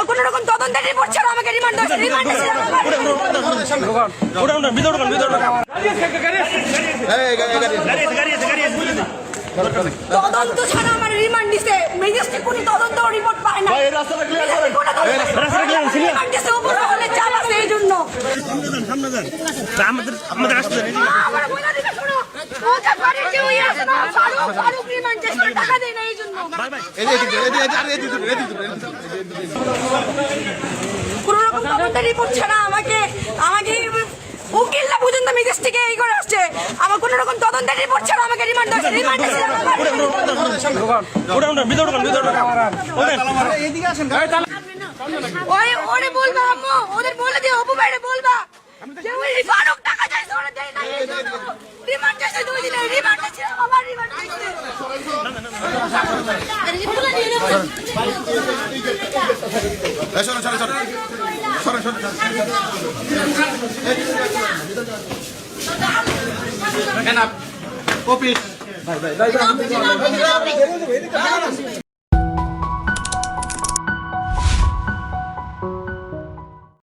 আমার কোনো রকম তদন্তের রিপোর্ট ছাড়া আমাকে রিমান্ড দিয়েছে। তদন্ত ছাড়া আমার রিমান্ড দিছে, ম্যাজিস্ট্রেট কোনো তদন্ত রিপোর্ট পায় না। উপরে চাপ আছে এই জন্য আমাদের আসতে আমার বইলা দিবে শুনো ওটা পারে যে ওই আছে না ফারুক রিমান্ড চেষ্টা টাকা দেয় না এই জন্য কোনো রকম তদন্তের রিপোর্ট ছাড়া আমাকে উকিলরা পর্যন্ত ম্যাজিস্ট্রেটকে এই করে আসছে। আমার কোনো রকম তদন্তের রিপোর্ট ছাড়া আমাকে রিমান্ড দিয়েছে। ওরে বলবা আম্মু, ওদের বলে দিও অপু ভাইরে বলবা যে ওই ফারুক টাকা চাইছে ওরা দেয় না এই জন্য রিমান্ড চাইছে 2 দিনের রিমান্ড আছে আবার রিমান্ড চাইছে। কপি ভাই